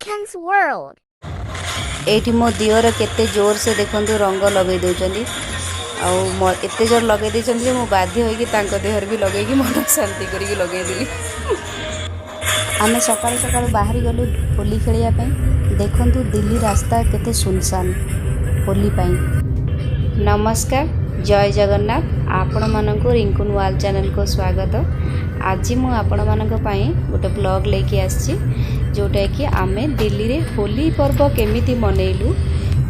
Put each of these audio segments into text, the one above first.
Lincoln's World. एठी मो दियर केते जोर से देखंतु रंग लगे दउचंदी आउ एते जोर लगे दैचंदी जे मो बाध्य होई कि तांको देहर भी लगे कि मन शांति करी कि लगे दिली। आमे सकाळ सकाळ बाहरी गलु होली खेलिया पई देखंतु दिल्ली रास्ता केते सुनसान होली पई। नमस्कार जय जगन्नाथ आपण माननको रिंकुन वाल चैनल को स्वागत। आज मु आपण मानक पई गोटे ब्लॉग लेके आछि जोटा कि आमे दिल्ली रे होली पर्व केमिति मनैलु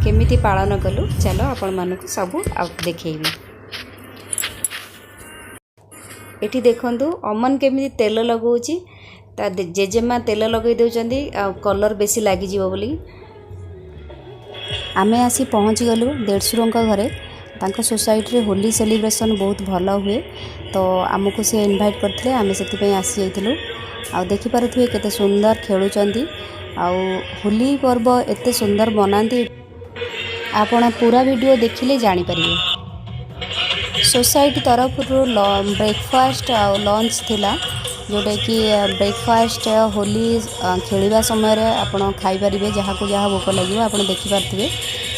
केमिति पालन कलु चलो आपण मानक सब देखैबी। एठी देखंतु अमन केमिति तेल लगौची ता जेजेमा तेल लगै दउचंदी कलर बेसी लागि जीवो बोली। आमे आसी पहुँच गलु देढ़सुरंका घरे तांको सोसाइटी रे होली सेलिब्रेशन बहुत भलो हुए तो आमको से इनवाइट करथिले आमे सेति पई आसी जाइथिलु। आ देखि पारुथुए केते सुंदर खेलुचंदी आ होली पर्व एते सुंदर बनांती आपण पूरा वीडियो देखिले जानि परिबे। सोसाइटी तरफ ब्रेकफास्ट आ लंच थिला जोटा कि ब्रेकफास्ट होली खेलिबा समय रे आपण खाई परिबे जहा को जहा भोक लागियो आपण देखि पारथिबे।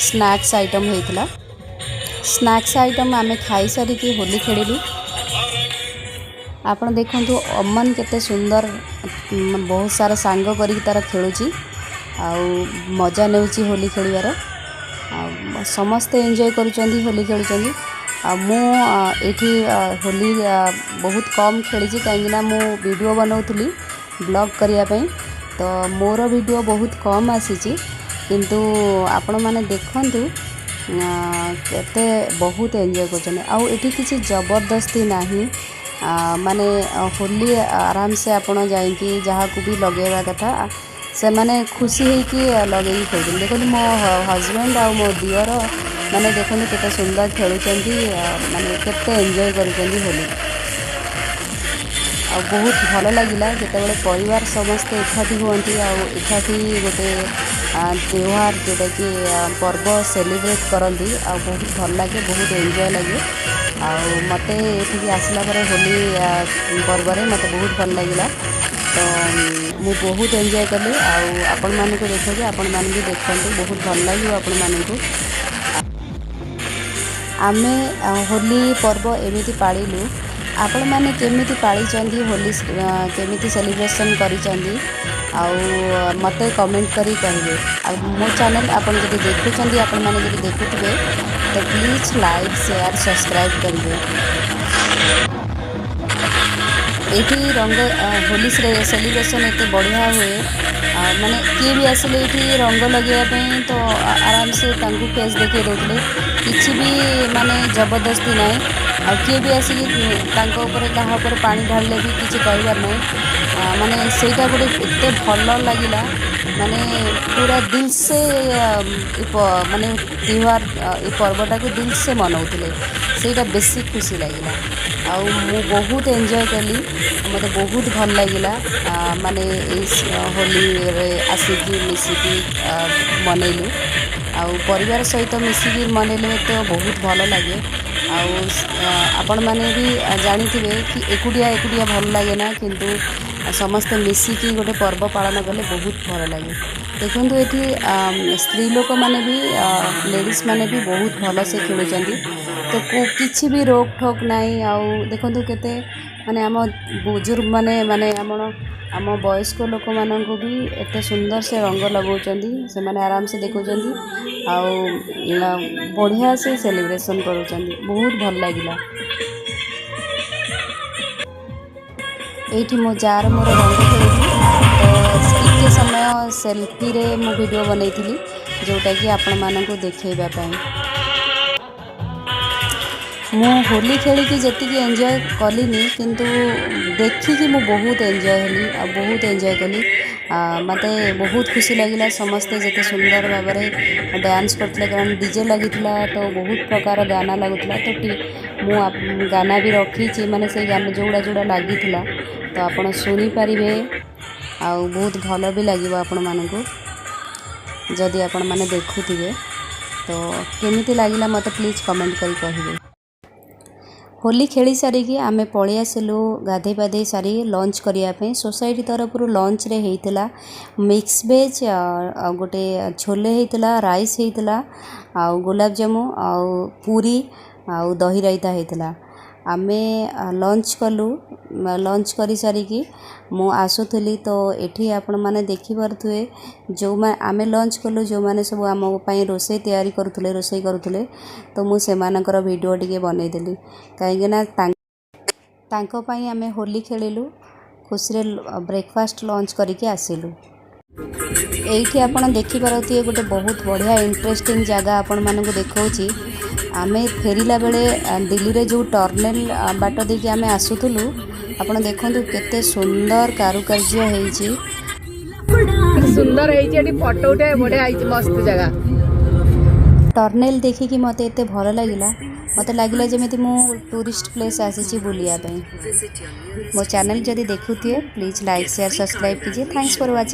स्नैक्स आइटम हेतिला स्नैक्स आइटम आमे खाई सारी की होली खेलिलु। आपण देखंतु अमन केते सुंदर बहुत सारा सांग करी तार खेलुची आ मजा नेउची होली खेलिबार समस्त एंजॉय करूचंदी होली खेलुचंदी। मु एठी होली बहुत कम खेली कहीं मु वीडियो बनाऊली ब्लॉग करिया पई तो मोर वीडियो बहुत कम आसी किंतु आपण माने देखंतु केते बहुत एंजॉय करछन आ एठी किसी जबरदस्ती नाही माने होली आराम से आपण जाइकी जहाँ को भी लगेवा कथा से माने खुशी है कि लगे खेल देखो मो हजबैंड आ मो दियर माने देखो केते सुंदर खेलुचंदी माने केते एंजॉय करूचंदी होली आ बहुत भलो लागिला जेतेबेले परिवार समस्त एकाठी हुअंती आ एकाठी गोटे त्योहार जोटा कि पर्व सेलिब्रेट करती आ बहुत भल लगे बहुत एंजॉय लगे आ मते एठी आसला पर होली पर्व रे मते बहुत भल लागिला तो मु बहुत एंजॉय कली आ आपण माने को देखो जे आपण माने भी देखंतु बहुत भल लागियो आपण माने को। आमे होली पर्व एमिति पाळिलु आपण माने केमिति पाळी चंदी होली केमिति सेलिब्रेशन करी चंदी आउ मते कमेंट करी कहिबे। आ मो चैनल आपण जदि देखुचंदी आपण माने जदि देखुतबे तो प्लीज लाइक शेयर सब्सक्राइब करिवे। एठी रंग होली सेलिब्रेशन एते बढ़िया हुए माने किए भी आसले एठी रंग लगे तो आराम से तांकु फेस देखे देउतले किछि भी माने जबरदस्ती नाही आ किए भी आसिक तांको ऊपर कहा ऊपर पानी ढालले भी किछि कहबार नाही माने सेटा गोटे एते भलो लागिला माने पूरा दिल से माने त्योहार ए पर्वटा को दिल से मनाउतले सेटा बेसी खुशी लागिला आ मु बहुत एंजॉय कली मते बहुत भल लागिला माने होली रे आसिकी मिसिकी मनैलु आ परिवार सहित मिसिकी मनैले तो बहुत भल लागे आपण माने भी जानिथिबे कि एकुटिया एकुटिया भल लागे ना किंतु समस्त मिसिकी गोटे पर्व पालन कले बहुत भल लागे। देखंतु एठी स्त्री लोक माने भी लेडीज माने भी बहुत भल से खेलुचंदी तो किछि भी रोक ठोक नाही आ देखंतु केते माने आम बुजुर्ग माने माने आम वयस्क लोक माननको भी एते सुंदर से रंग लगौचंदी से माने आराम से देखौचंदी आ बढ़िया से सेलिब्रेशन करूचंदी बहुत भल लागिला। एठी मो जार मोर रंग खेलुची तो के समय सेल्फी रे मो वीडियो बनैथिली जोटा कि आपण माननको देखैबा पई। मु होली खेली की जेति की एंजॉय कलिनी किंतु देखी कि मु बहुत एंजॉय हली आ बहुत एंजॉय कली मते बहुत खुशी लागिला समस्ते जेते सुंदर भाव में डांस करथिले कारण डीजे लागिथिला तो बहुत प्रकार गाना लागुथिला तो मु गाना भी रखी माने से गाना जोड़ा जोड़ा लागिथिला तो आपण सुनी पारिबे आ बहुत भलो भी लागिबो आपण मानकू जदि आपण माने देखुथिबे तो केमिति लागिला मते प्लीज कमेंट करी कहिबे। होली खेली सारिकी आमे पळि आसिलु गाधे पाधे सारी लंच करिया पे सोसाइटी तरफ लंच रे हेइतिला मिक्स वेज गोटे छोले हेइतिला राइस हेइतिला आ गुलाब जामु आ पूरी आ दही रायता हेइतिला आमे लंच कलु लंच करी सारिकी मु आसुथली तो एठी आपण माने देखि परथुए जो आमे लंच कलु जो माने सब आम पई रोसे तयारी करूथले रोसे करूथले तो मु से मानकर वीडियो टिके बनै देली काहेकि ना तांको पई आमे होली खेलिलु खुशी रे ब्रेकफास्ट लंच करके आसिलु। एठी आपण देखि परथुए गोटे बहुत बढ़िया इंटरेस्टिंग जगह आपण मानकु देखौची आमे फेरिला बेले दिल्ली रे जो टर्नेल बाट देखि आमे आसुथुलु आपण देखंतु केते सुंदर कारुकार्य हेइची सुंदर हेइची एटी फोटो उठे बढ़िया हेइची मस्त जगह टर्नेल देखि कि मते एते भलो लागिला मते लागिला जेमिति मु टूरिस्ट प्लेस आसीची बुलिया पे। मो चैनल जदि देखुथिए प्लीज लाइक शेयर सब्सक्राइब कीजिए। Thanks for watching.